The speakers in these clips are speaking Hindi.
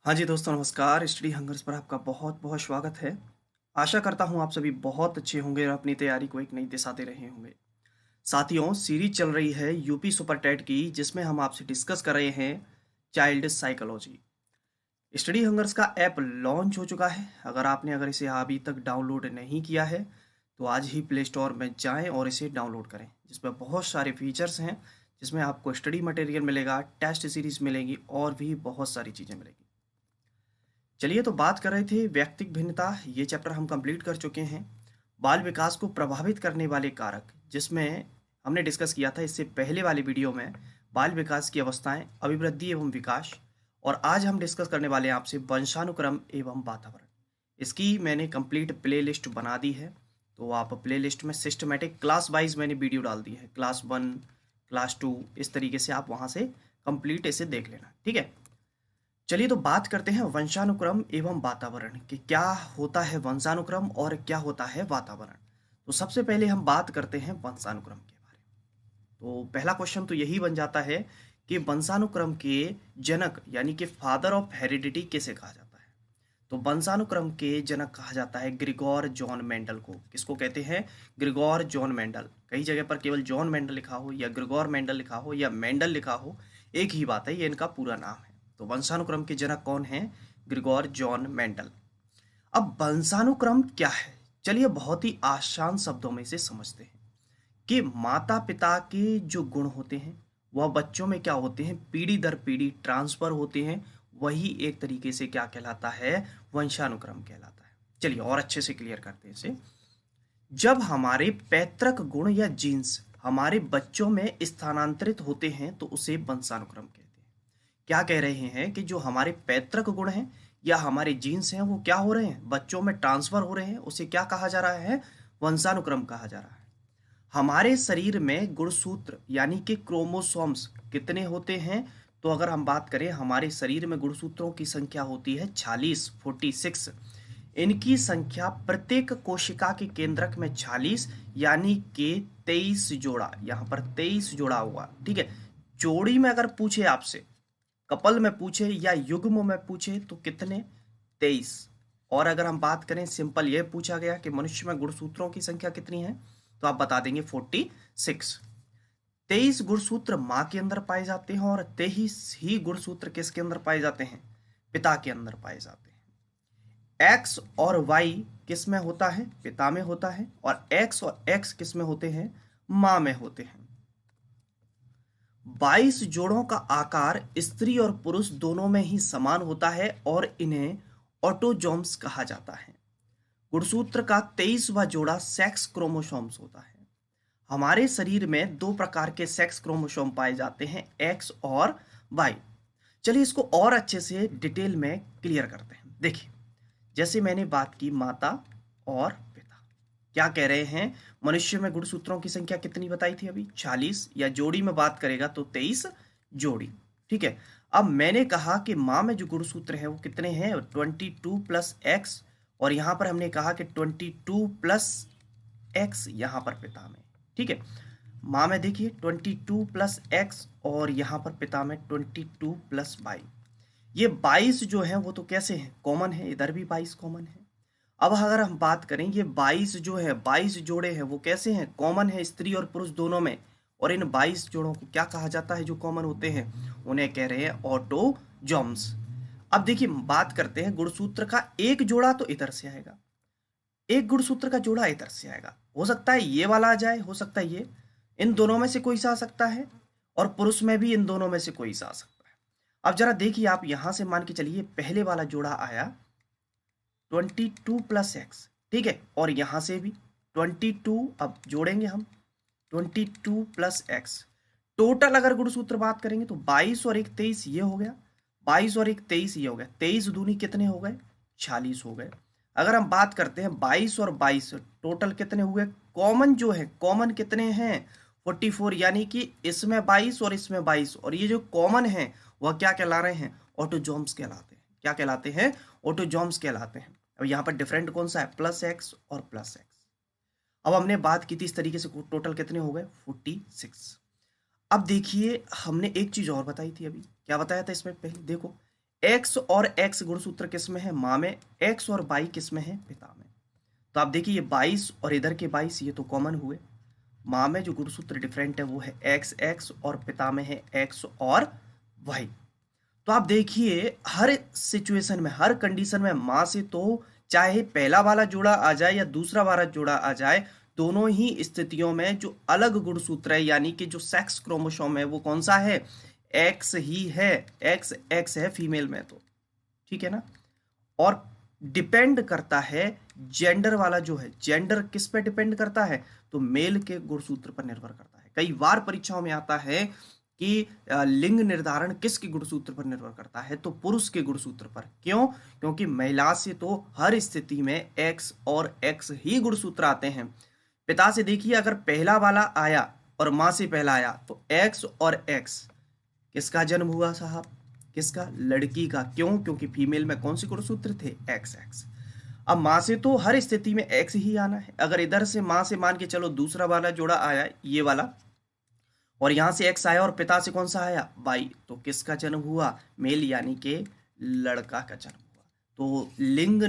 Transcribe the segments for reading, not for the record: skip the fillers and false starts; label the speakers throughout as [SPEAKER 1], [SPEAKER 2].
[SPEAKER 1] हाँ जी दोस्तों, नमस्कार। स्टडी हंगर्स पर आपका बहुत बहुत स्वागत है। आशा करता हूँ आप सभी बहुत अच्छे होंगे और अपनी तैयारी को एक नई दिशा दे रहे होंगे। साथियों, सीरीज चल रही है यूपी सुपर टेट की, जिसमें हम आपसे डिस्कस कर रहे हैं चाइल्ड साइकोलॉजी। स्टडी हंगर्स का ऐप लॉन्च हो चुका है। अगर इसे अभी तक डाउनलोड नहीं किया है तो आज ही प्ले स्टोर में जाएं और इसे डाउनलोड करें, जिसमें बहुत सारे फीचर्स हैं, जिसमें आपको स्टडी मटेरियल मिलेगा, टेस्ट सीरीज मिलेगी और भी बहुत सारी चीज़ें मिलेंगी। चलिए, तो बात कर रहे थे व्यक्तिक भिन्नता। ये चैप्टर हम कंप्लीट कर चुके हैं। बाल विकास को प्रभावित करने वाले कारक, जिसमें हमने डिस्कस किया था इससे पहले वाले वीडियो में बाल विकास की अवस्थाएं, अभिवृद्धि एवं विकास। और आज हम डिस्कस करने वाले हैं आपसे वंशानुक्रम एवं वातावरण। इसकी मैंने कंप्लीट प्ले लिस्ट बना दी है, तो आप प्ले लिस्ट में सिस्टमेटिक क्लास वाइज मैंने वीडियो डाल दी है, क्लास 1, क्लास 2, इस तरीके से आप वहाँ से कंप्लीट इसे देख लेना, ठीक है। चलिए, तो बात करते हैं वंशानुक्रम एवं वातावरण कि क्या होता है वंशानुक्रम और क्या होता है वातावरण। तो सबसे पहले हम बात करते हैं वंशानुक्रम के बारे में। तो पहला क्वेश्चन तो यही बन जाता है कि वंशानुक्रम के जनक यानी कि फादर ऑफ हेरिडिटी किसे कहा जाता है। तो वंशानुक्रम के जनक कहा जाता है ग्रिगोर जॉन मेंडल को। किसको कहते हैं? Grigor John Mendel. कई जगह पर केवल जॉन मेंडल लिखा हो या ग्रिगोर मेंडल लिखा हो या मेंडल लिखा हो, एक ही बात है, ये इनका पूरा नाम है। तो वंशानुक्रम के जनक कौन है? Grigor John Mendel. अब वंशानुक्रम क्या है, चलिए बहुत ही आसान शब्दों में इसे समझते हैं कि माता पिता के जो गुण होते हैं वह बच्चों में क्या होते हैं, पीढ़ी दर पीढ़ी ट्रांसफर होते हैं। वही एक तरीके से क्या कहलाता है? वंशानुक्रम कहलाता है। चलिए और अच्छे से क्लियर करते हैं इसे। जब हमारे पैतृक गुण या जीन्स हमारे बच्चों में स्थानांतरित होते हैं तो उसे वंशानुक्रम कहते हैं। क्या कह रहे हैं कि जो हमारे पैतृक गुण हैं या हमारे जीन्स हैं वो क्या हो रहे हैं, बच्चों में ट्रांसफर हो रहे हैं, उसे क्या कहा जा रहा है? वंशानुक्रम कहा जा रहा है। हमारे शरीर में गुणसूत्र यानी कि क्रोमोसोम्स कितने होते हैं? तो अगर हम बात करें, हमारे शरीर में गुणसूत्रों की संख्या होती है 46, 46। इनकी संख्या प्रत्येक कोशिका के केंद्रक में 46 यानी कि 23 जोड़ा। यहाँ पर 23 जोड़ा हुआ, ठीक है। जोड़ी में अगर पूछे आपसे, कपल में पूछे या युग्म में पूछे तो कितने? 23। और अगर हम बात करें, सिंपल ये पूछा गया कि मनुष्य में गुणसूत्रों की संख्या कितनी है, तो आप बता देंगे 46। 23 गुणसूत्र माँ के अंदर पाए जाते हैं और 23 ही गुणसूत्र किसके अंदर पाए जाते हैं? पिता के अंदर पाए जाते हैं। एक्स और वाई किस में होता है? पिता में होता है। और एक्स और एक्स किस में होते हैं? माँ में होते हैं। 22 जोड़ों का आकार स्त्री और पुरुष दोनों में ही समान होता है और इन्हें ऑटोजोम्स कहा जाता है। गुणसूत्र का 23वां जोड़ा सेक्स क्रोमोसोम्स होता है। हमारे शरीर में दो प्रकार के सेक्स क्रोमोसोम पाए जाते हैं, एक्स और वाई। चलिए इसको और अच्छे से डिटेल में क्लियर करते हैं। देखिए, जैसे मैंने बात की माता और पिता, क्या कह रहे हैं? मनुष्य में गुणसूत्रों की संख्या कितनी बताई थी अभी? 40, या जोड़ी में बात करेगा तो 23 जोड़ी, ठीक है। अब मैंने कहा कि माँ में जो गुणसूत्र है वो कितने हैं? 22 प्लस एक्स। और यहां पर हमने कहा कि 22 प्लस एक्स यहाँ पर पिता में, ठीक है। माँ में देखिए 22 प्लस एक्स और यहाँ पर पिता में 22 प्लस वाई। ये 22 जो है वो तो कैसे हैं? कॉमन है, इधर भी 22 कॉमन है। अब अगर हम बात करें, ये 22 जो है, 22 जोड़े हैं वो कैसे हैं? कॉमन है, स्त्री और पुरुष दोनों में। और इन 22 जोड़ों को क्या कहा जाता है जो कॉमन होते हैं? उन्हें कह रहे हैं ऑटोजोम्स। अब देखिए, बात करते हैं गुणसूत्र का एक जोड़ा तो इधर से आएगा, एक गुणसूत्र का जोड़ा इधर से आएगा। हो सकता है ये वाला आ जाए, हो सकता है ये, इन दोनों में से कोई सा आ सकता है। और पुरुष में भी इन दोनों में से कोई सा आ सकता है। अब जरा देखिए, आप यहां से मान के चलिए पहले वाला जोड़ा आया 22 प्लस एक्स, ठीक है। और यहां से भी 22, अब जोड़ेंगे हम 22 प्लस एक्स। टोटल अगर गुणसूत्र बात करेंगे तो 22 और एक 23 ये हो गया, 22 और एक 23 ये हो गया, 23 दूनी कितने हो गए? 46 हो गए। अगर हम बात करते हैं 22 और 22 टोटल कितने हुए? कॉमन जो है, कॉमन कितने हैं? 44। यानी कि इसमें 22 और इसमें 22, और ये जो कॉमन है वह क्या कहला रहे हैं? ऑटोजोम्स कहलाते हैं। क्या कहलाते हैं? ऑटोजोम्स कहलाते हैं। अब यहाँ पर डिफरेंट कौन सा है? प्लस एक्स और प्लस एक्स। अब हमने बात की थी इस तरीके से, टोटल कितने हो गए? 46। अब देखिए, हमने एक चीज और बताई थी अभी। क्या बताया था इसमें? पहले देखो, एक्स और एक्स गुणसूत्र किस में है? माँ में। एक्स और वाई किस में है? पिता में। तो आप देखिए, ये 22 और इधर के 22 ये तो कॉमन हुए। माँ में जो गुणसूत्र डिफरेंट है वो है एक्स एक्स, और पिता में है एक्स और वाई। तो आप देखिए, हर सिचुएशन में, हर कंडीशन में माँ से तो चाहे पहला वाला जोड़ा आ जाए या दूसरा वाला जोड़ा आ जाए, दोनों ही स्थितियों में जो अलग गुणसूत्र है, यानी कि जो सेक्स क्रोमोसोम है, वो कौन सा है? एक्स ही है। एक्स एक्स है फीमेल में तो, ठीक है ना। और डिपेंड करता है, जेंडर वाला जो है, जेंडर किस पे डिपेंड करता है? तो मेल के गुणसूत्र पर निर्भर करता है। कई बार परीक्षाओं में आता है कि लिंग निर्धारण किसके गुणसूत्र पर निर्भर करता है? तो पुरुष के गुणसूत्र पर। क्यों? क्योंकि महिला से तो हर स्थिति में एक्स और एक्स ही गुणसूत्र आते हैं। पिता से देखिए, अगर पहला वाला आया और माँ से पहला आया तो एक्स और एक्स, किसका जन्म हुआ साहब? किसका? लड़की का। क्यों? क्योंकि फीमेल में कौन से गुणसूत्र थे? X x. अब माँ से तो हर स्थिति में एक्स ही आना है। अगर इधर से माँ से मान के चलो दूसरा वाला जोड़ा आया, ये वाला, और यहां से एक्स आया और पिता से कौन सा आया? वाई, तो किसका जन्म हुआ? मेल, यानी कि लड़का का जन्म हुआ। तो लिंग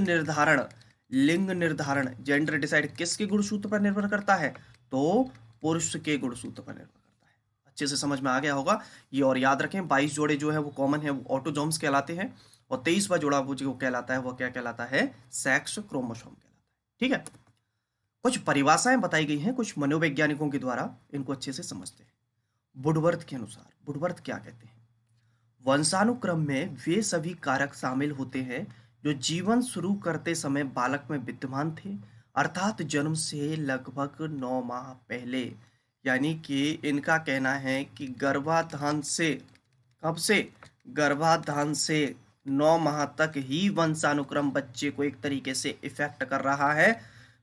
[SPEAKER 1] निर्धारण जेंडर डिसाइड किसके गुणसूत्र पर निर्भर करता है? तो पुरुष के गुणसूत्र पर निर्भर करता है। अच्छे से समझ में आ गया होगा ये। और याद रखें, 22 जोड़े जो है वो कॉमन है, वो ऑटोजोम्स कहलाते हैं, और 23वां जोड़ा वो जो कहलाता है वो क्या कहलाता है? सेक्स क्रोमोसोम कहलाता है। ठीक है। कुछ परिभाषाएं बताई गई हैं कुछ मनोवैज्ञानिकों के द्वारा, इनको अच्छे से समझते हैं। वुडवर्थ के अनुसार, वुडवर्थ क्या कहते हैं? वंशानुक्रम में वे सभी कारक शामिल होते हैं जो जीवन शुरू करते समय बालक में विद्यमान थे, अर्थात जन्म से लगभग 9 माह पहले। यानी कि इनका कहना है कि गर्भाधान से, कब से? गर्भाधान से 9 माह तक ही वंशानुक्रम बच्चे को एक तरीके से इफेक्ट कर रहा है।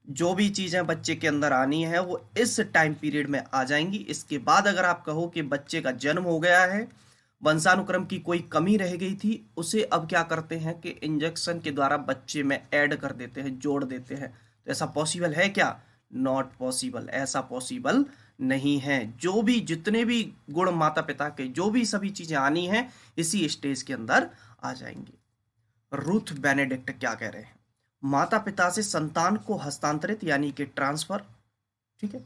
[SPEAKER 1] जो भी चीजें बच्चे के अंदर आनी है वो इस टाइम पीरियड में आ जाएंगी। इसके बाद अगर आप कहो कि बच्चे का जन्म हो गया है, वंशानुक्रम की कोई कमी रह गई थी, उसे अब क्या करते हैं कि इंजेक्शन के द्वारा बच्चे में ऐड कर देते हैं, जोड़ देते हैं। तो ऐसा पॉसिबल है क्या? नॉट पॉसिबल, ऐसा पॉसिबल नहीं है। जो भी जितने भी गुण माता पिता के, जो भी सभी चीजें आनी है, इसी स्टेज के अंदर आ जाएंगी। रूथ बेनेडिक्ट क्या कह रहे हैं? माता पिता से संतान को हस्तांतरित, यानी कि ट्रांसफर, ठीक है,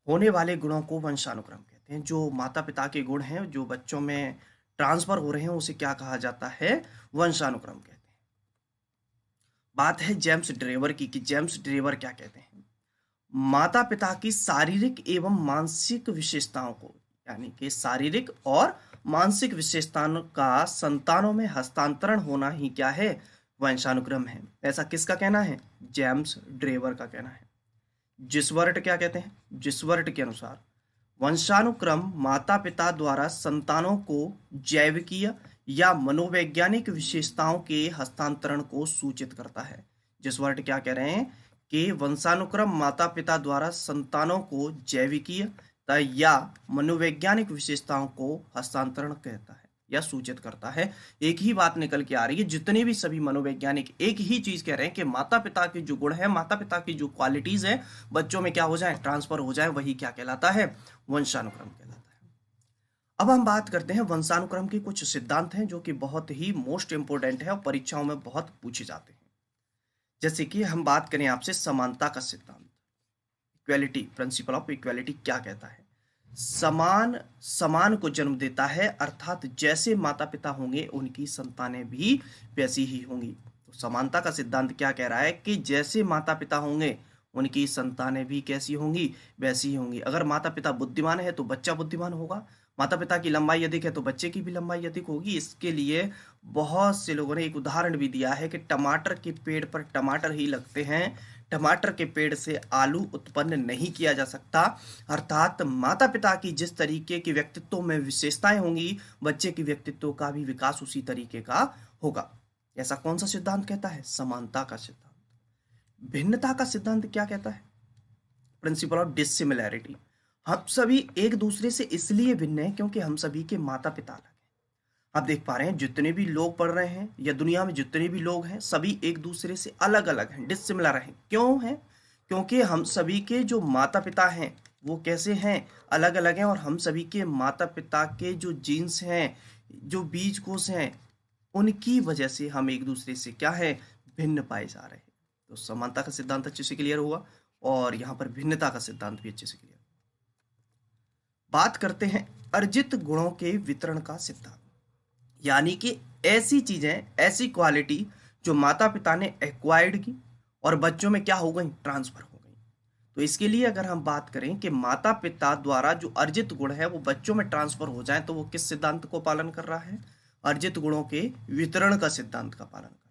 [SPEAKER 1] होने वाले गुणों को वंशानुक्रम कहते हैं। जो माता पिता के गुण हैं जो बच्चों में ट्रांसफर हो रहे हैं, उसे क्या कहा जाता है? वंशानुक्रम कहते हैं। बात है जेम्स ड्रेवर की, कि जेम्स ड्रेवर क्या कहते हैं? माता पिता की शारीरिक एवं मानसिक विशेषताओं को, यानी कि शारीरिक और मानसिक विशेषताओं का संतानों में हस्तांतरण होना ही क्या है? वंशानुक्रम है। ऐसा किसका कहना है? जेम्स ड्रेवर का कहना है। जिसवर्ट क्या कहते हैं? जिसवर्ट के अनुसार वंशानुक्रम माता पिता द्वारा संतानों को जैविकीय या मनोवैज्ञानिक विशेषताओं के हस्तांतरण को सूचित करता है। जिसवर्ट क्या कह रहे हैं कि वंशानुक्रम माता पिता द्वारा संतानों को जैविकीय या मनोवैज्ञानिक विशेषताओं को हस्तांतरण कहता है या सूचित करता है। एक ही बात निकल के आ रही है, जितने भी सभी मनोवैज्ञानिक एक ही चीज कह रहे हैं कि माता पिता के जो गुण है, माता पिता की जो क्वालिटीज है, बच्चों में क्या हो जाए? ट्रांसफर हो जाए। वही क्या कहलाता है? वंशानुक्रम कहलाता है। अब हम बात करते हैं वंशानुक्रम के कुछ सिद्धांत हैं जो कि बहुत ही मोस्ट इंपोर्टेंट है और परीक्षाओं में बहुत पूछे जाते हैं। जैसे कि हम बात करें आपसे समानता का सिद्धांत, इक्वेलिटी, प्रिंसिपल ऑफ इक्वेलिटी क्या कहता है? समान समान को जन्म देता है, अर्थात जैसे माता पिता होंगे उनकी संतानें भी वैसी ही होंगी। तो समानता का सिद्धांत क्या कह रहा है कि जैसे माता पिता होंगे उनकी संतानें भी कैसी होंगी? वैसी ही होंगी। अगर माता पिता बुद्धिमान है तो बच्चा बुद्धिमान होगा, माता पिता की लंबाई अधिक है तो बच्चे की भी लंबाई अधिक होगी। इसके लिए बहुत से लोगों ने एक उदाहरण भी दिया है कि टमाटर के पेड़ पर टमाटर ही लगते हैं, टमाटर के पेड़ से आलू उत्पन्न नहीं किया जा सकता। अर्थात माता पिता की जिस तरीके की व्यक्तित्व में विशेषताएं होंगी, बच्चे की व्यक्तित्व का भी विकास उसी तरीके का होगा। ऐसा कौन सा सिद्धांत कहता है? समानता का सिद्धांत। भिन्नता का सिद्धांत क्या कहता है? Principle of dissimilarity. हम सभी एक दूसरे से इसलिए भिन्न हैं क्योंकि हम सभी के माता पिता अलग हैं। आप देख पा रहे हैं जितने भी लोग पढ़ रहे हैं या दुनिया में जितने भी लोग हैं, सभी एक दूसरे से अलग अलग हैं, डिसिमिलर हैं। क्यों हैं? क्योंकि हम सभी के जो माता पिता हैं वो कैसे हैं? अलग अलग हैं। और हम सभी के माता पिता के जो जीन्स हैं, जो बीज कोश हैं, उनकी वजह से हम एक दूसरे से क्या है, भिन्न पाए जा रहे हैं। तो समानता का सिद्धांत अच्छे से क्लियर हुआ और यहाँ पर भिन्नता का सिद्धांत भी अच्छे से क्लियर। बात करते हैं अर्जित गुणों के वितरण का सिद्धांत, यानी कि ऐसी चीजें, ऐसी क्वालिटी जो माता पिता ने एक्वायर्ड की और बच्चों में क्या हो गई, ट्रांसफर हो गई। तो इसके लिए अगर हम बात करें कि माता पिता द्वारा जो अर्जित गुण है वो बच्चों में ट्रांसफर हो जाए, तो वो किस सिद्धांत को पालन कर रहा है, अर्जित गुणों के वितरण का सिद्धांत का पालन कर रहा है।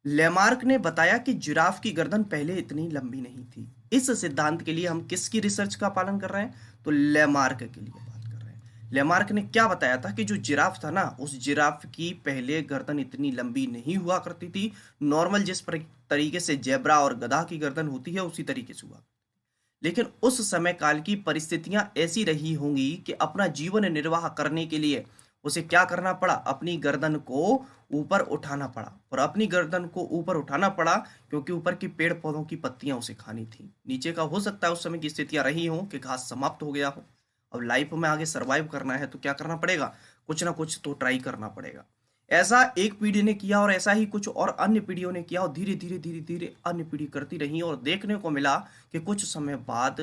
[SPEAKER 1] लेमार्क ने बताया कि जिराफ की गर्दन पहले इतनी लंबी नहीं थी। इस सिद्धांत के लिए हम किसकी रिसर्च का पालन कर रहे हैं, तो लेमार्क के लिए बात कर रहे हैं। लेमार्क ने क्या बताया था कि जो जिराफ था ना, उस जिराफ की पहले गर्दन इतनी लंबी नहीं हुआ करती थी, नॉर्मल जिस तरीके से जेब्रा और गधा की गर्दन होती है उसी तरीके से हुआ। लेकिन उस समय काल की परिस्थितियां ऐसी रही होंगी कि अपना जीवन निर्वाह करने के लिए उसे क्या करना पड़ा, अपनी गर्दन को ऊपर उठाना पड़ा। और अपनी गर्दन को ऊपर उठाना पड़ा क्योंकि ऊपर की पेड़ पौधों की पत्तियां उसे खानी थी। नीचे का हो सकता है उस समय की स्थितियां रही हों कि घास समाप्त हो गया हो। अब लाइफ में आगे सरवाइव करना है तो क्या करना पड़ेगा, कुछ ना कुछ तो ट्राई करना पड़ेगा। ऐसा एक पीढ़ी ने किया और ऐसा ही कुछ और अन्य पीढ़ियों ने किया और धीरे धीरे धीरे धीरे अन्य पीढ़ी करती रही और देखने को मिला कि कुछ समय बाद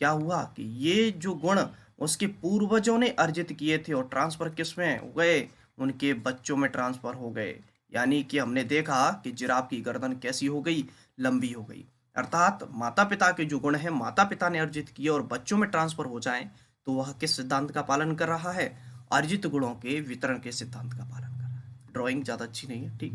[SPEAKER 1] क्या हुआ कि ये जो गुण उसके पूर्वजों ने अर्जित किए थे और ट्रांसफर किस में हो गए, उनके बच्चों में ट्रांसफर हो गए। यानी कि हमने देखा कि जिराफ की गर्दन कैसी हो गई, लंबी हो गई। अर्थात माता पिता के जो गुण हैं माता पिता ने अर्जित किए और बच्चों में ट्रांसफर हो जाएं, तो वह किस सिद्धांत का पालन कर रहा है, अर्जित गुणों के वितरण के सिद्धांत का पालन कर रहा है। ड्राइंग ज्यादा अच्छी नहीं है, ठीक।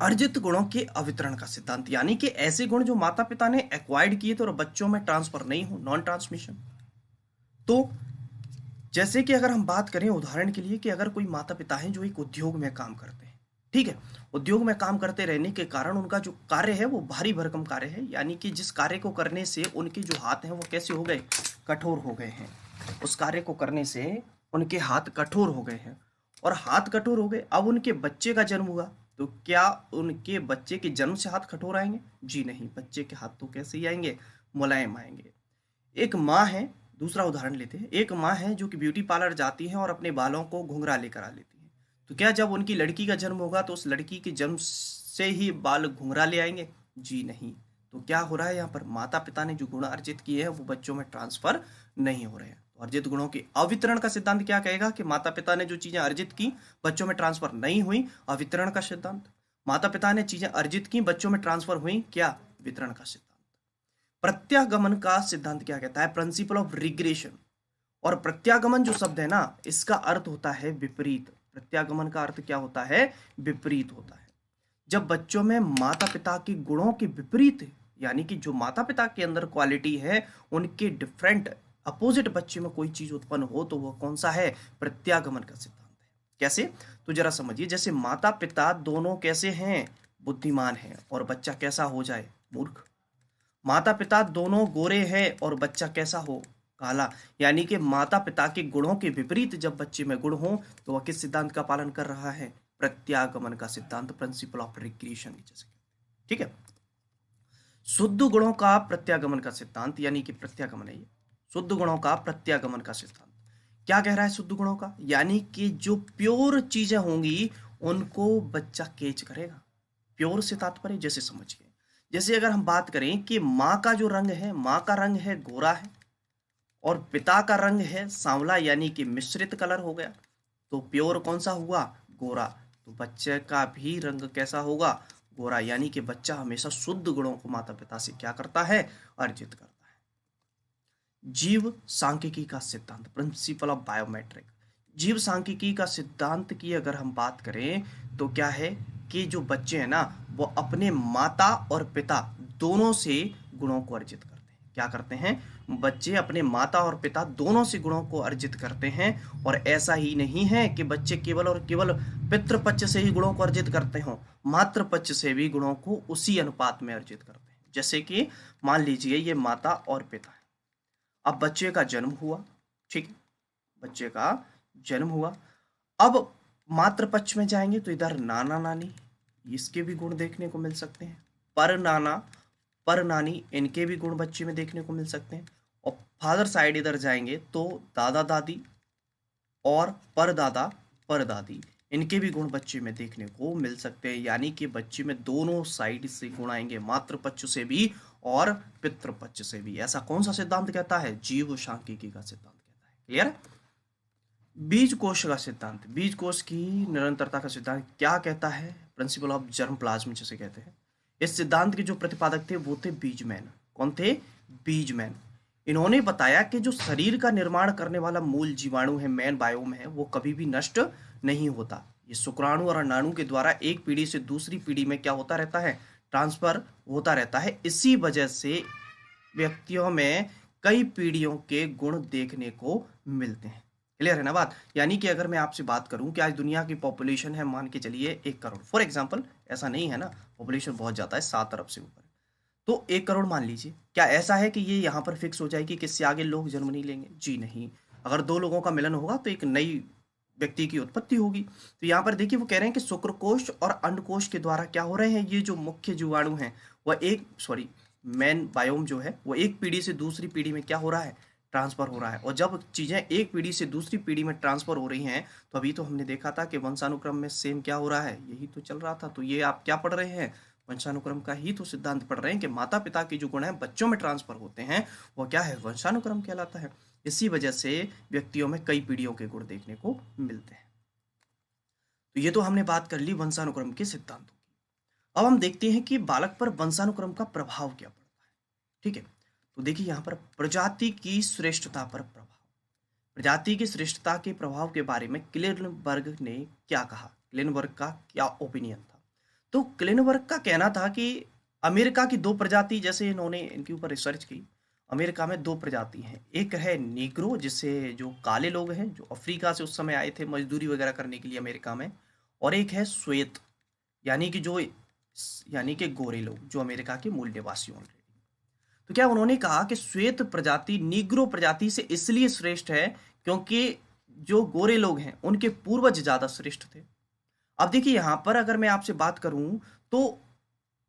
[SPEAKER 1] अर्जित गुणों के अवितरण का सिद्धांत, यानी कि ऐसे गुण जो माता पिता ने एक्वायर्ड किए थे और बच्चों में ट्रांसफर नहीं हो, नॉन ट्रांसमिशन। तो जैसे कि अगर हम बात करें उदाहरण के लिए कि अगर कोई माता पिता हैं जो एक उद्योग में काम करते हैं, ठीक है, उद्योग में काम करते रहने के कारण उनका जो कार्य है वो भारी भरकम कार्य है, यानी कि जिस कार्य को करने से उनके जो हाथ हैं वो कैसे हो गए, कठोर हो गए हैं। उस कार्य को करने से उनके हाथ कठोर हो गए हैं और हाथ कठोर हो गए। अब उनके बच्चे का जन्म हुआ तो क्या उनके बच्चे के जन्म से हाथ कठोर आएंगे, जी नहीं, बच्चे के हाथ तो कैसे ही आएंगे, मुलायम आएंगे। एक माँ है, दूसरा उदाहरण लेते हैं, एक माँ है जो कि ब्यूटी पार्लर जाती है और अपने बालों को घुंघरा लेकर आ लेती है। तो क्या जब उनकी लड़की का जन्म होगा तो उस लड़की के जन्म से ही बाल घुंघरा ले आएंगे, जी नहीं। तो क्या हो रहा है यहाँ पर, माता पिता ने जो गुण अर्जित किए हैं वो बच्चों में ट्रांसफर नहीं हो रहे हैं। तो अर्जित गुणों के अवितरण का सिद्धांत क्या कहेगा कि माता पिता ने जो चीजें अर्जित की बच्चों में ट्रांसफर नहीं हुई, अवितरण का सिद्धांत। माता पिता ने चीजें अर्जित की बच्चों में ट्रांसफर हुई, क्या, वितरण का सिद्धांत। प्रत्यागमन का सिद्धांत क्या कहता है, प्रिंसिपल ऑफ रिग्रेशन। और प्रत्यागमन जो शब्द है ना, इसका अर्थ होता है विपरीत। प्रत्यागमन का अर्थ क्या होता है, विपरीत होता है। जब बच्चों में माता पिता के गुणों के विपरीत, यानी कि जो माता पिता के अंदर क्वालिटी है उनके डिफरेंट अपोजिट बच्चे में कोई चीज उत्पन्न हो, तो वह कौन सा है, प्रत्यागमन का सिद्धांत है। कैसे, तो जरा समझिए। जैसे माता पिता दोनों कैसे हैं, बुद्धिमान हैं और बच्चा कैसा हो जाए, मूर्ख। माता पिता दोनों गोरे हैं और बच्चा कैसा हो, काला। यानी कि माता पिता के गुणों के विपरीत जब बच्चे में गुण हो तो वह किस सिद्धांत का पालन कर रहा है, प्रत्यागमन का सिद्धांत, प्रिंसिपल ऑफ रिग्रेशन जैसे, ठीक है। शुद्ध गुणों का प्रत्यागमन का सिद्धांत, यानी कि प्रत्यागमन है ये, शुद्ध गुणों का प्रत्यागमन का सिद्धांत क्या कह रहा है, शुद्ध गुणों का, यानी कि जो प्योर चीजें होंगी उनको बच्चा कैच करेगा। प्योर से तात्पर्य, जैसे समझिए, जैसे अगर हम बात करें कि माँ का जो रंग है, माँ का रंग है गोरा है और पिता का रंग है सांवला, यानी कि मिश्रित कलर हो गया, तो प्योर कौन सा हुआ, गोरा। तो बच्चे का भी रंग कैसा होगा, गोरा। यानी कि बच्चा हमेशा शुद्ध गुणों को माता पिता से क्या करता है, अर्जित करता है। जीव सांख्यिकी का सिद्धांत, प्रिंसिपल ऑफ बायोमेट्रिक। जीव सांख्यिकी का सिद्धांत की अगर हम बात करें तो क्या है कि जो बच्चे हैं ना वो अपने माता और पिता दोनों से गुणों को अर्जित करते हैं। क्या करते हैं, बच्चे अपने माता और पिता दोनों से गुणों को अर्जित करते हैं। और ऐसा ही नहीं है कि बच्चे केवल और केवल पितृपक्ष से ही गुणों को अर्जित करते हों, मातृपक्ष से भी गुणों को उसी अनुपात में अर्जित करते हैं। जैसे कि मान लीजिए ये माता और पिता है, अब बच्चे का जन्म हुआ, ठीक है, बच्चे का जन्म हुआ। अब मातृपक्ष में जाएंगे तो इधर नाना नानी, इसके भी गुण देखने को मिल सकते हैं। पर नाना पर नानी, इनके भी गुण बच्चे में देखने को मिल सकते हैं। और फादर साइड इधर जाएंगे तो दादा दादी और परदादा परदादी, इनके भी गुण बच्चे में देखने को मिल सकते हैं, यानी कि बच्चे में दोनों साइड से गुण आएंगे, मातृ पक्ष से भी और पितृ पक्ष से भी। ऐसा कौन सा सिद्धांत कहता है? जीव सांख्यिकी का सिद्धांत कहता है। क्लियर है? बीज कोश का सिद्धांत, बीज कोश की निरंतरता का सिद्धांत क्या कहता है? प्रिंसिपल ऑफ जर्म प्लाज्म जिसे कहते हैं। इस सिद्धांत के जो प्रतिपादक थे वो थे बीजमैन। कौन थे? बीजमैन। इन्होंने बताया कि जो शरीर का निर्माण करने वाला मूल जीवाणु है, मेन बायोम है, वो कभी भी नष्ट नहीं होता। ये शुक्राणु और अंडाणु के द्वारा एक पीढ़ी से दूसरी पीढ़ी में क्या होता रहता है? ट्रांसफर होता रहता है। इसी वजह से व्यक्तियों में कई पीढ़ियों के गुण देखने को मिलते हैं। क्लियर है ना बात? यानी कि अगर मैं आपसे बात करूं कि आज दुनिया की पॉपुलेशन है, मान के चलिए 1 करोड़, फॉर एग्जांपल, ऐसा नहीं है ना, पॉपुलेशन बहुत ज्यादा है, 7 अरब से ऊपर। तो 1 करोड़ मान लीजिए, क्या ऐसा है कि ये यहाँ पर फिक्स हो जाएगी कि इससे आगे लोग जन्म नहीं लेंगे? जी नहीं। अगर दो लोगों का मिलन होगा तो एक नई व्यक्ति की उत्पत्ति होगी। तो यहाँ पर देखिए वो कह रहे हैं कि शुक्रकोश और अंडकोश के द्वारा क्या हो रहे हैं, ये जो मुख्य जीवाणु हैं वह मेन बायोम जो है वो एक पीढ़ी से दूसरी पीढ़ी में क्या हो रहा है? ट्रांसफर हो रहा है। और जब चीजें एक पीढ़ी से दूसरी पीढ़ी में ट्रांसफर हो रही हैं तो अभी तो हमने देखा था कि वंशानुक्रम में सेम क्या हो रहा है, यही तो चल रहा था। तो ये आप क्या पढ़ रहे हैं? वंशानुक्रम का ही तो सिद्धांत पढ़ रहे हैं कि माता पिता के जो गुण हैं बच्चों में ट्रांसफर होते हैं, वो क्या है? वंशानुक्रम कहलाता है। इसी वजह से व्यक्तियों में कई पीढ़ियों के गुण देखने को मिलते हैं। तो ये तो हमने बात कर ली वंशानुक्रम के सिद्धांतों की। अब हम देखते हैं कि बालक पर वंशानुक्रम का प्रभाव क्या पड़ता है। ठीक है, तो देखिए यहाँ पर प्रजाति की श्रेष्ठता पर प्रभाव। प्रजाति की श्रेष्ठता के प्रभाव के बारे में क्लेनबर्ग ने क्या कहा? क्लेनबर्ग का क्या ओपिनियन था? तो क्लेनबर्ग का कहना था कि अमेरिका की दो प्रजाति, जैसे इन्होंने इनके ऊपर रिसर्च की, अमेरिका में दो प्रजाति हैं। एक है नीग्रो, जिससे जो काले लोग हैं जो अफ्रीका से उस समय आए थे मजदूरी वगैरह करने के लिए अमेरिका में, और एक है श्वेत, यानी कि गोरे लोग जो अमेरिका के मूल निवासी ऑलरेडी। तो क्या उन्होंने कहा कि श्वेत प्रजाति नीग्रो प्रजाति से इसलिए श्रेष्ठ है क्योंकि जो गोरे लोग हैं उनके पूर्वज ज्यादा श्रेष्ठ थे। अब देखिए यहां पर अगर मैं आपसे बात करूं तो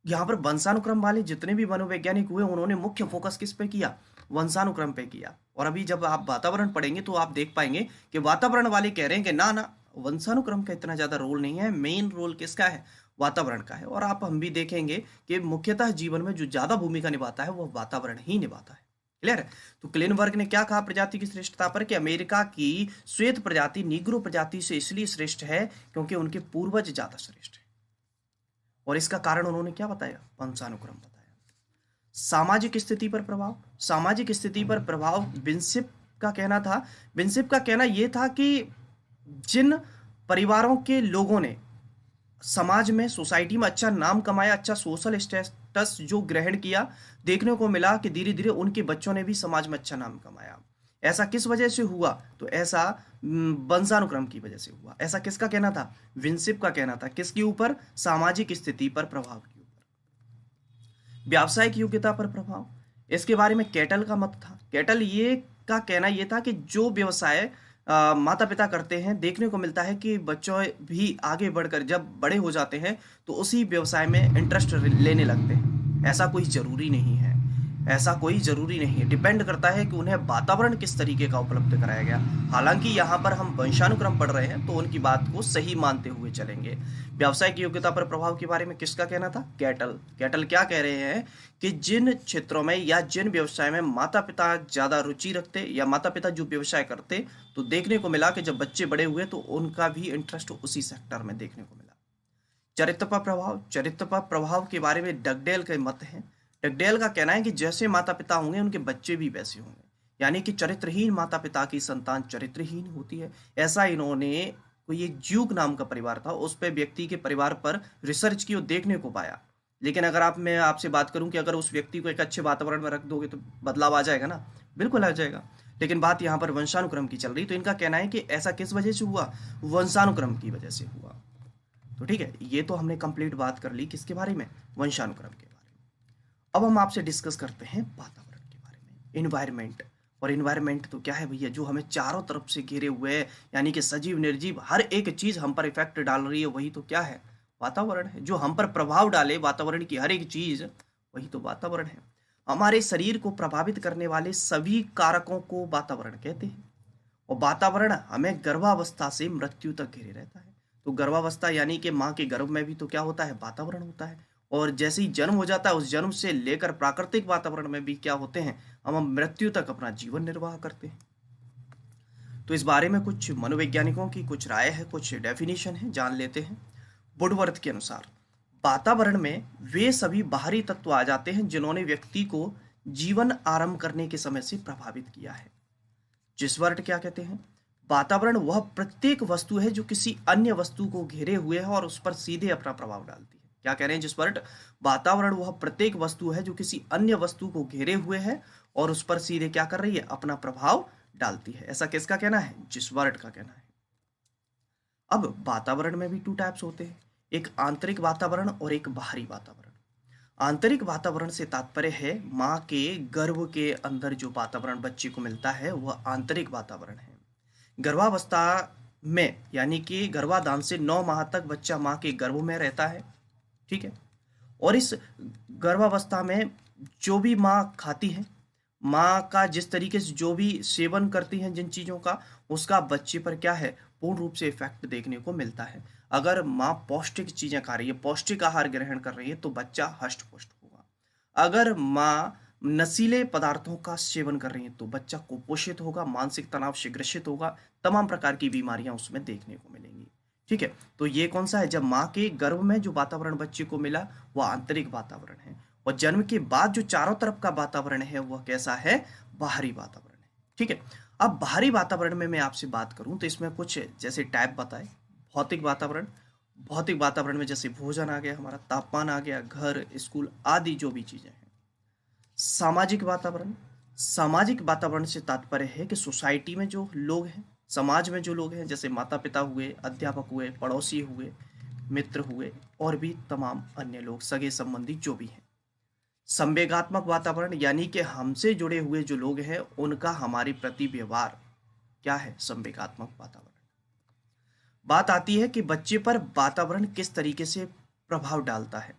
[SPEAKER 1] यहाँ पर वंशानुक्रम वाले जितने भी मनोवैज्ञानिक हुए उन्होंने मुख्य फोकस किस पे किया? वंशानुक्रम पे किया। और अभी जब आप वातावरण पढ़ेंगे तो आप देख पाएंगे कि वातावरण वाले कह रहे हैं कि ना ना, वंशानुक्रम का इतना ज्यादा रोल नहीं है, मेन रोल किसका है? वातावरण का है। और हम भी देखेंगे कि मुख्यतः जीवन में जो ज्यादा भूमिका निभाता है वह वातावरण ही निभाता है। क्लियर है? तो क्लेनबर्ग ने क्या कहा प्रजाति की श्रेष्ठता पर? कि अमेरिका की श्वेत प्रजाति नीग्रो प्रजाति से इसलिए श्रेष्ठ है क्योंकि उनके पूर्वज ज्यादा श्रेष्ठ है। और इसका कारण उन्होंने क्या बताया? वंशानुक्रम बताया। सामाजिक स्थिति पर प्रभाव, सामाजिक स्थिति पर प्रभाव विंसिप का कहना था। विंसिप का कहना यह था कि जिन परिवारों के लोगों ने समाज में, सोसाइटी में अच्छा नाम कमाया, अच्छा सोशल स्टेटस जो ग्रहण किया, देखने को मिला कि धीरे धीरे उनके बच्चों ने भी समाज में अच्छा नाम कमाया। ऐसा किस वजह से हुआ? तो ऐसा वंशानुक्रम की वजह से हुआ। ऐसा किसका कहना था? विंसिप का कहना था। किसके ऊपर? सामाजिक स्थिति पर प्रभाव के ऊपर। व्यावसायिक योग्यता पर प्रभाव, इसके बारे में कैटल का मत था। कैटल ये का कहना यह था कि जो व्यवसाय माता पिता करते हैं, देखने को मिलता है कि बच्चों भी आगे बढ़कर जब बड़े हो जाते हैं तो उसी व्यवसाय में इंटरेस्ट लेने लगते हैं। ऐसा कोई जरूरी नहीं है, ऐसा कोई जरूरी नहीं है, डिपेंड करता है कि उन्हें वातावरण किस तरीके का उपलब्ध कराया गया। हालांकि यहाँ पर हम वंशानुक्रम पढ़ रहे हैं तो उनकी बात को सही मानते हुए चलेंगे। व्यावसायिक योग्यता पर प्रभाव के बारे में किसका कहना था? कैटल। कैटल क्या कह रहे हैं कि जिन क्षेत्रों में या जिन व्यवसाय में माता पिता ज्यादा रुचि रखते या माता पिता जो व्यवसाय करते, तो देखने को मिला कि जब बच्चे बड़े हुए तो उनका भी इंटरेस्ट उसी सेक्टर में देखने को मिला। चरित्र पर प्रभाव, चरित्र पर प्रभाव के बारे में डगडेल के मत हैं। डगडेल का कहना है कि जैसे माता पिता होंगे उनके बच्चे भी वैसे होंगे, यानी कि चरित्रहीन माता पिता की संतान चरित्रहीन होती है। ऐसा इन्होंने, कोई एक ज्यूक नाम का परिवार था, उस पर व्यक्ति के परिवार पर रिसर्च की और देखने को पाया। लेकिन अगर मैं आपसे बात करूं कि अगर उस व्यक्ति को एक अच्छे वातावरण में रख दोगे तो बदलाव आ जाएगा ना? बिल्कुल आ जाएगा। लेकिन बात यहाँ पर वंशानुक्रम की चल रही, तो इनका कहना है कि ऐसा किस वजह से हुआ? वंशानुक्रम की वजह से हुआ। तो ठीक है, ये तो हमने कंप्लीट बात कर ली किसके बारे में? वंशानुक्रम के बारे में। अब हम आपसे डिस्कस करते हैं वातावरण के बारे में, इन्वायरमेंट। और इन्वायरमेंट तो क्या है भैया? जो हमें चारों तरफ से घेरे हुए है, यानी कि सजीव निर्जीव हर एक चीज हम पर इफेक्ट डाल रही है, वही तो क्या है? वातावरण है। जो हम पर प्रभाव डाले वातावरण की हर एक चीज, वही तो वातावरण है। हमारे शरीर को प्रभावित करने वाले सभी कारकों को वातावरण कहते हैं। और वातावरण हमें गर्भावस्था से मृत्यु तक घेरे रहता है। तो गर्भावस्था यानी कि माँ के गर्भ में भी तो क्या होता है, वातावरण होता है। और जैसे ही जन्म हो जाता है, उस जन्म से लेकर प्राकृतिक वातावरण में भी क्या होते हैं, हम मृत्यु तक अपना जीवन निर्वाह करते हैं। तो इस बारे में कुछ मनोवैज्ञानिकों की कुछ राय है, कुछ डेफिनेशन है, जान लेते हैं। वुडवर्थ के अनुसार वातावरण में वे सभी बाहरी तत्व आ जाते हैं जिन्होंने व्यक्ति को जीवन आरंभ करने के समय से प्रभावित किया है। जिसवर्ट क्या कहते हैं, वातावरण वह प्रत्येक वस्तु है जो किसी अन्य वस्तु को घेरे हुए है और उस पर सीधे अपना प्रभाव डालती है। क्या कह रहे हैं जिसवर्ट, वातावरण वह प्रत्येक वस्तु है जो किसी अन्य वस्तु को घेरे हुए है और उस पर सीधे क्या कर रही है, अपना प्रभाव डालती है। ऐसा किसका कहना है, जिसवर्ट का कहना है। अब वातावरण में भी टू टाइप्स होते हैं, एक आंतरिक वातावरण और एक बाहरी वातावरण। आंतरिक वातावरण से तात्पर्य है माँ के गर्भ के अंदर जो वातावरण बच्चे को मिलता है वह आंतरिक वातावरण है। गर्भावस्था में यानी कि गर्भाधान से 9 माह तक बच्चा माँ के गर्भ में रहता है, ठीक है। और इस गर्भावस्था में जो भी माँ खाती है, माँ का जिस तरीके से जो भी सेवन करती हैं जिन चीज़ों का, उसका बच्चे पर क्या है, पूर्ण रूप से इफेक्ट देखने को मिलता है। अगर माँ पौष्टिक चीज़ें खा रही है, पौष्टिक आहार ग्रहण कर रही है, तो बच्चा हष्ट पुष्ट होगा। अगर माँ नशीले पदार्थों का सेवन कर रही है तो बच्चा कुपोषित होगा, मानसिक तनाव से ग्रसित होगा, तमाम प्रकार की बीमारियां उसमें देखने को मिलेंगी, ठीक है। तो ये कौन सा है, जब माँ के गर्भ में जो वातावरण बच्चे को मिला वह आंतरिक वातावरण है, और जन्म के बाद जो चारों तरफ का वातावरण है वह कैसा है, बाहरी वातावरण है, ठीक है। अब बाहरी वातावरण में मैं आपसे बात करूं तो इसमें कुछ जैसे टाइप बताए। भौतिक वातावरण, भौतिक वातावरण में जैसे भोजन आ गया, हमारा तापमान आ गया, घर, स्कूल आदि जो भी चीजें हैं। सामाजिक वातावरण, सामाजिक वातावरण से तात्पर्य है कि सोसाइटी में जो लोग हैं, समाज में जो लोग हैं, जैसे माता पिता हुए, अध्यापक हुए, पड़ोसी हुए, मित्र हुए, और भी तमाम अन्य लोग, सगे संबंधी जो भी हैं। संवेगात्मक वातावरण यानी कि हमसे जुड़े हुए जो लोग हैं उनका हमारे प्रति व्यवहार क्या है, संवेगात्मक वातावरण। बात आती है कि बच्चे पर वातावरण किस तरीके से प्रभाव डालता है।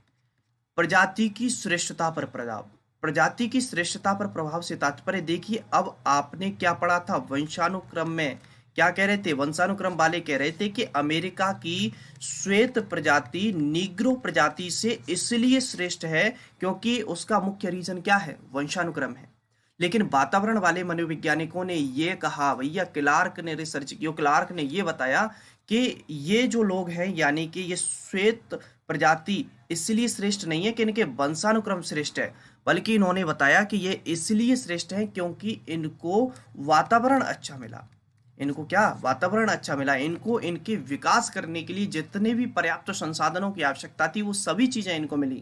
[SPEAKER 1] प्रजाति की श्रेष्ठता पर प्रभाव, प्रजाति की श्रेष्ठता पर प्रभाव से तात्पर्य देखिए, अब आपने क्या पढ़ा था वंशानुक्रम में, क्या कह रहे थे, वंशानुक्रम वाले कह रहे थे कि अमेरिका की श्वेत प्रजाति नीग्रो प्रजाति से इसलिए श्रेष्ठ है क्योंकि उसका मुख्य रीजन क्या है, वंशानुक्रम है। लेकिन वातावरण वाले मनोवैज्ञानिकों ने ये कहा, भैया क्लार्क ने रिसर्च की, क्लार्क ने ये बताया कि ये जो लोग हैं यानी कि ये श्वेत प्रजाति इसलिए श्रेष्ठ नहीं है कि इनके वंशानुक्रम श्रेष्ठ है, बल्कि इन्होंने बताया कि ये इसलिए श्रेष्ठ है क्योंकि इनको वातावरण अच्छा मिला। इनको क्या, वातावरण अच्छा मिला। इनको इनके विकास करने के लिए जितने भी पर्याप्त संसाधनों की आवश्यकता थी वो सभी चीजें इनको मिली।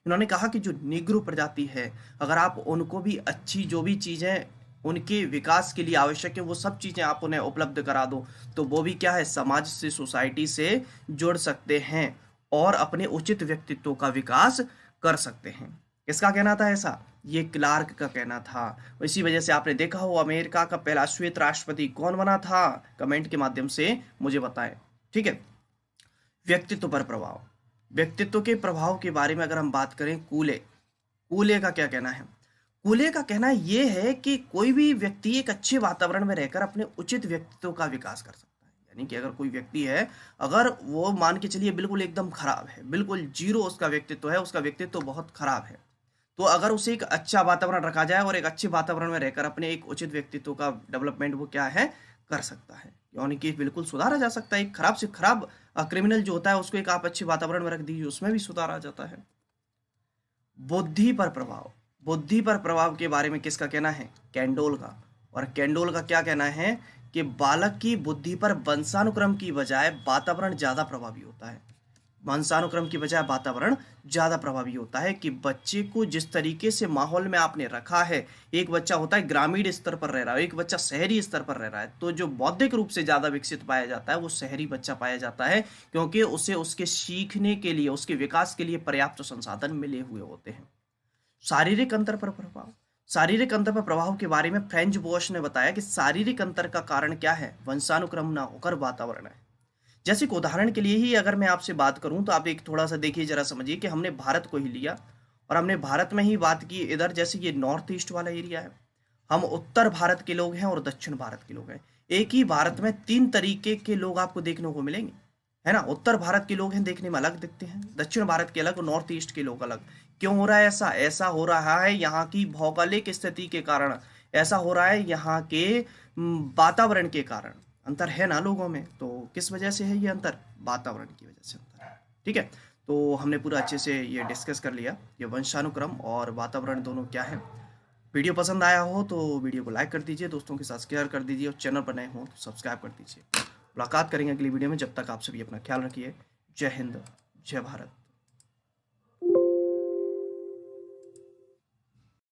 [SPEAKER 1] इन्होंने कहा कि जो नीग्रो प्रजाति है, अगर आप उनको भी अच्छी जो भी चीजें उनके विकास के लिए आवश्यक है वो सब चीजें आप उन्हें उपलब्ध करा दो तो वो भी क्या है, समाज से, सोसाइटी से जुड़ सकते हैं और अपने उचित व्यक्तित्व का विकास कर सकते हैं। किसका कहना था ऐसा, ये क्लार्क का कहना था। इसी वजह से आपने देखा हो अमेरिका का पहला श्वेत राष्ट्रपति कौन बना था, कमेंट के माध्यम से मुझे बताएं, ठीक है। व्यक्तित्व पर प्रभाव, व्यक्तित्व के प्रभाव के बारे में अगर हम बात करें, कूले, कूले का क्या कहना है। कूले का कहना यह है कि कोई भी व्यक्ति एक अच्छे वातावरण में रहकर अपने उचित व्यक्तित्व का विकास कर सकता है। यानी कि अगर कोई व्यक्ति है, अगर वो मान के चलिए बिल्कुल एकदम खराब है, बिल्कुल जीरो उसका व्यक्तित्व है, उसका व्यक्तित्व बहुत खराब है, तो अगर उसे एक अच्छा वातावरण रखा जाए और एक अच्छे वातावरण में रहकर अपने एक उचित व्यक्तित्व का डेवलपमेंट वो क्या है, कर सकता है, यानी कि बिल्कुल सुधारा जा सकता है। एक खराब से खराब क्रिमिनल जो होता है उसको एक आप अच्छे वातावरण में रख दीजिए, उसमें भी सुधार आ जाता है। बुद्धि पर प्रभाव, बुद्धि पर प्रभाव के बारे में किसका कहना है, कैंडोल का। और कैंडोल का क्या कहना है कि बालक की बुद्धि पर वंशानुक्रम की बजाय वातावरण ज्यादा प्रभावी होता है। वंशानुक्रम की बजाय वातावरण ज्यादा प्रभावी होता है कि बच्चे को जिस तरीके से माहौल में आपने रखा है, एक बच्चा होता है ग्रामीण स्तर पर रह रहा है, एक बच्चा शहरी स्तर पर रह रहा है, तो जो बौद्धिक रूप से ज्यादा विकसित पाया जाता है वो शहरी बच्चा पाया जाता है, क्योंकि उसे उसके सीखने के लिए, उसके विकास के लिए पर्याप्त संसाधन मिले हुए होते हैं। शारीरिक अंतर पर प्रभाव, शारीरिक अंतर पर प्रभाव के बारे में फ्रेंच बोश ने बताया कि शारीरिक अंतर का कारण क्या है, वंशानुक्रम ना होकर वातावरण है। जैसे कि उदाहरण के लिए ही अगर मैं आपसे बात करूं तो आप एक थोड़ा सा देखिए, जरा समझिए कि हमने भारत को ही लिया और हमने भारत में ही बात की। इधर जैसे ये नॉर्थ ईस्ट वाला एरिया है, हम उत्तर भारत के लोग हैं और दक्षिण भारत के लोग हैं। एक ही भारत में 3 तरीके के लोग आपको देखने को मिलेंगे। है ना। उत्तर भारत के लोग हैं देखने में अलग दिखते हैं, दक्षिण भारत के अलग, नॉर्थ ईस्ट के लोग अलग। क्यों हो रहा है ऐसा? ऐसा हो रहा है यहाँ की भौगोलिक स्थिति के कारण, ऐसा हो रहा है यहाँ के वातावरण के कारण। अंतर है ना लोगों में, तो किस वजह से है ये अंतर? वातावरण की वजह से अंतर है। ठीक है, तो हमने पूरा अच्छे से ये डिस्कस कर लिया, ये वंशानुक्रम और वातावरण दोनों क्या है। वीडियो पसंद आया हो तो वीडियो को लाइक कर दीजिए, दोस्तों के साथ शेयर कर दीजिए, और चैनल पर नए हो तो सब्सक्राइब कर दीजिए। मुलाकात करेंगे अगली वीडियो में, जब तक आप सभी अपना ख्याल रखिए। जय हिंद, जय भारत।